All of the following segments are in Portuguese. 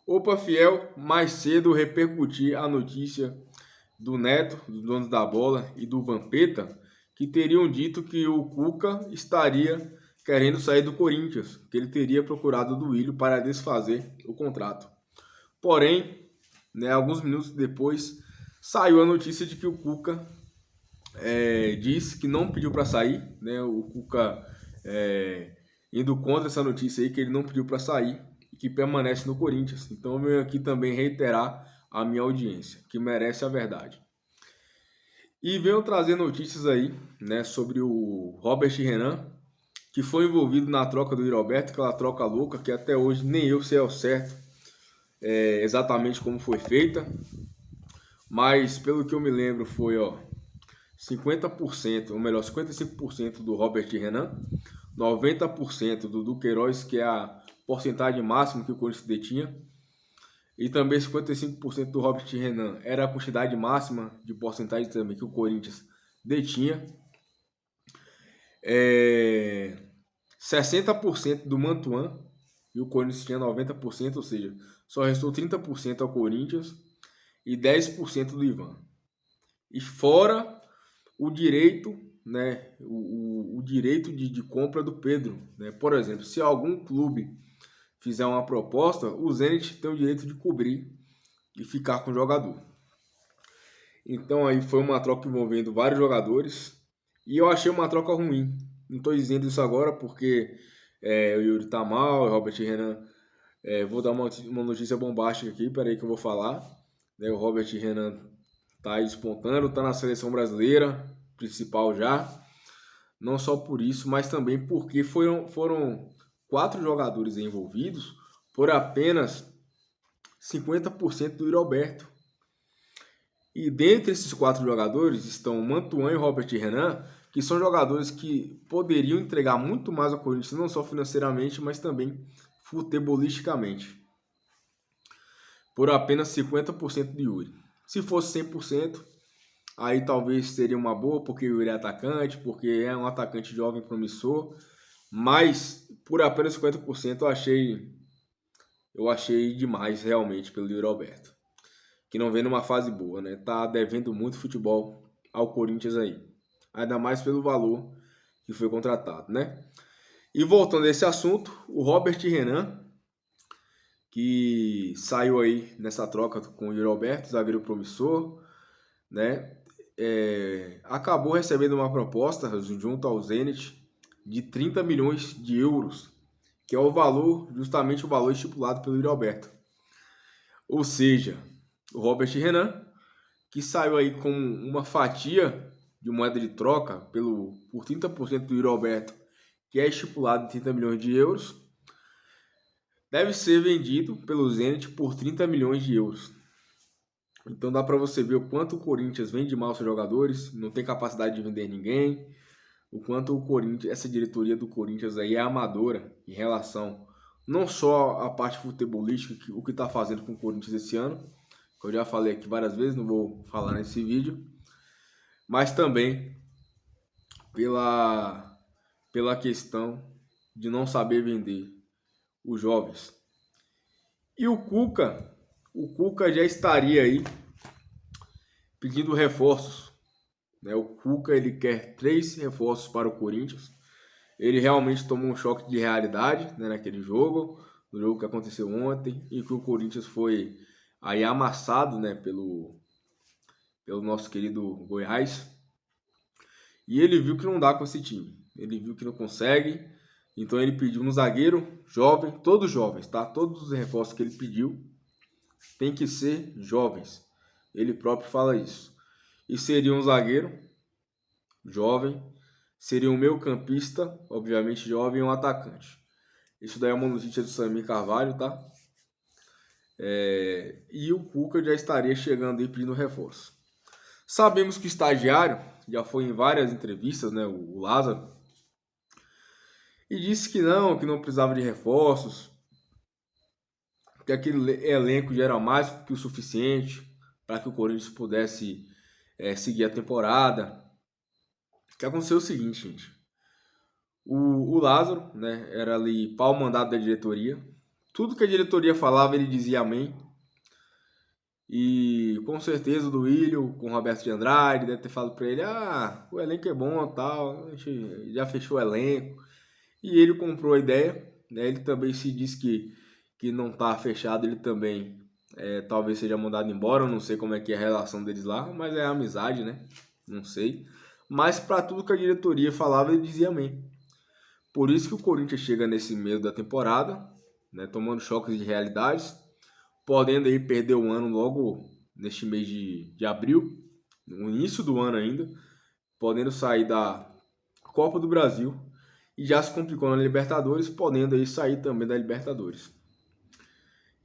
Opa, Fiel, mais cedo repercuti a notícia do Neto, dos donos da bola, e do Vampeta, que teriam dito que o Cuca estaria querendo sair do Corinthians, que ele teria procurado o Duílio para desfazer o contrato. Porém, alguns minutos depois, saiu a notícia de que o Cuca disse que não pediu para sair, o Cuca indo contra essa notícia aí, que ele não pediu para sair, que permanece no Corinthians. Então eu venho aqui também reiterar a minha audiência, que merece a verdade. E venho trazer notícias aí, sobre o Robert Renan, que foi envolvido na troca do Roberto, aquela troca louca que até hoje nem eu sei ao certo exatamente como foi feita, mas pelo que eu me lembro foi 50%, ou melhor, 55% do Robert Renan, 90% do Duqueiroz, que é a porcentagem máxima que o Corinthians detinha, e também 55% do Robert Renan era a quantidade máxima de porcentagem também que o Corinthians detinha. 60% do Mantuan, e o Corinthians tinha 90%, ou seja, só restou 30% ao Corinthians e 10% do Ivan. E fora o direito, o direito de compra do Pedro. Por exemplo, se algum clube fizer uma proposta, o Zenit tem o direito de cobrir e ficar com o jogador. Então aí foi uma troca envolvendo vários jogadores e eu achei uma troca ruim. Não estou dizendo isso agora porque o Yuri tá mal, o Robert Renan. Vou dar uma notícia bombástica aqui, peraí que eu vou falar. O Robert Renan tá despontando, tá na seleção brasileira principal já. Não só por isso, mas também porque foram 4 jogadores envolvidos por apenas 50% do Roberto. E dentre esses 4 jogadores estão Mantuan e Robert Renan, que são jogadores que poderiam entregar muito mais ao Corinthians, não só financeiramente, mas também futebolisticamente, por apenas 50% de Yuri. Se fosse 100%, aí talvez seria uma boa, porque o Yuri é atacante, porque é um atacante jovem promissor, mas por apenas 50% eu achei demais realmente pelo Yuri Alberto, que não vem numa fase boa, Tá devendo muito futebol ao Corinthians aí, ainda mais pelo valor que foi contratado, E voltando a esse assunto, o Robert Renan, que saiu aí nessa troca com o Yuri Alberto, zagueiro promissor, acabou recebendo uma proposta junto ao Zenit de 30 milhões de euros, que é o valor, justamente o valor estipulado pelo Yuri Alberto. Ou seja, o Robert Renan, que saiu aí com uma fatia de moeda de troca por 30% do Yuri Alberto, que é estipulado em 30 milhões de euros, deve ser vendido pelo Zenit por 30 milhões de euros. Então dá para você ver o quanto o Corinthians vende mal seus jogadores, não tem capacidade de vender ninguém, o quanto o Corinthians, essa diretoria do Corinthians aí é amadora em relação não só à parte futebolística, o que está fazendo com o Corinthians esse ano, que eu já falei aqui várias vezes, não vou falar nesse vídeo, mas também pela questão de não saber vender os jovens. E o Cuca já estaria aí pedindo reforços. O Cuca ele quer 3 reforços para o Corinthians. Ele realmente tomou um choque de realidade naquele jogo, no jogo que aconteceu ontem, e que o Corinthians foi aí amassado pelo nosso querido Goiás. E ele viu que não dá com esse time. Ele viu que não consegue. Então ele pediu um zagueiro jovem, todos jovens, tá? Todos os reforços que ele pediu tem que ser jovens. Ele próprio fala isso. E seria um zagueiro jovem, seria um meio-campista, obviamente jovem, e um atacante. Isso daí é uma notícia do Samir Carvalho, tá? E o Cuca já estaria chegando aí pedindo reforço. Sabemos que o estagiário já foi em várias entrevistas, o Lázaro, e disse que não precisava de reforços, que aquele elenco já era mais que o suficiente para que o Corinthians pudesse seguir a temporada. O que aconteceu é o seguinte, gente. O Lázaro, era ali pau mandado da diretoria, Tudo que a diretoria falava, ele dizia amém. E com certeza o Duílio, com o Roberto de Andrade, deve ter falado para ele: ah, o elenco é bom, tal, a gente já fechou o elenco. E ele comprou a ideia, né? Ele também se diz que não está fechado, ele também talvez seja mandado embora. Eu não sei como é que é a relação deles lá, mas é amizade, né? Não sei. Mas para tudo que a diretoria falava, ele dizia amém. Por isso que o Corinthians chega nesse meio da temporada, né, tomando choques de realidades, podendo aí perder o ano logo neste mês de abril, no início do ano ainda, podendo sair da Copa do Brasil e já se complicou na Libertadores, podendo aí sair também da Libertadores.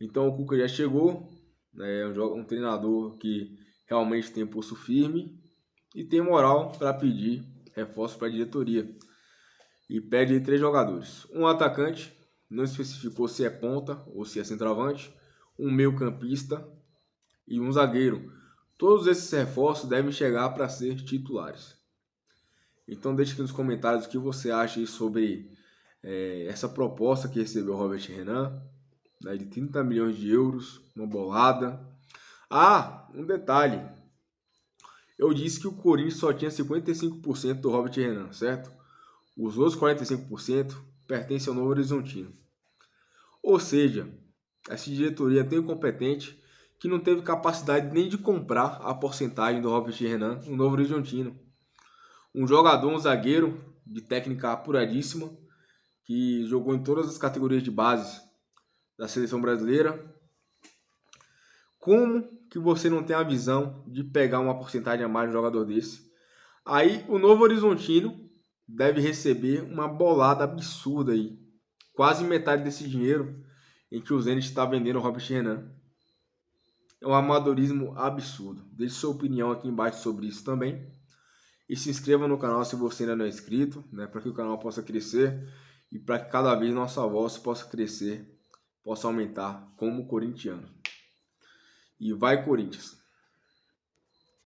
Então o Cuca já chegou, né, é um treinador que realmente tem pulso firme e tem moral para pedir reforço para a diretoria. E pede 3 jogadores. Um atacante, não especificou se é ponta ou se é centroavante, um meio-campista e um zagueiro. Todos esses reforços devem chegar para ser titulares. Então deixe aqui nos comentários o que você acha sobre essa proposta que recebeu o Robert Renan, né, de 30 milhões de euros, uma bolada. Ah, um detalhe. Eu disse que o Corinthians só tinha 55% do Robert Renan, certo? Os outros 45% pertencem ao Novo Horizontino. Ou seja, essa diretoria é tão incompetente que não teve capacidade nem de comprar a porcentagem do Robert Renan no Novo Horizontino. Um jogador, um zagueiro de técnica apuradíssima, que jogou em todas as categorias de base da seleção brasileira. Como que você não tem a visão de pegar uma porcentagem a mais de um jogador desse? Aí o Novo Horizontino deve receber uma bolada absurda aí. Quase metade desse dinheiro em que o Zenit está vendendo o Robert Renan. É um amadorismo absurdo. Deixe sua opinião aqui embaixo sobre isso também. E se inscreva no canal se você ainda não é inscrito, né, para que o canal possa crescer e para que cada vez nossa voz possa crescer, possa aumentar como corintiano. E vai Corinthians!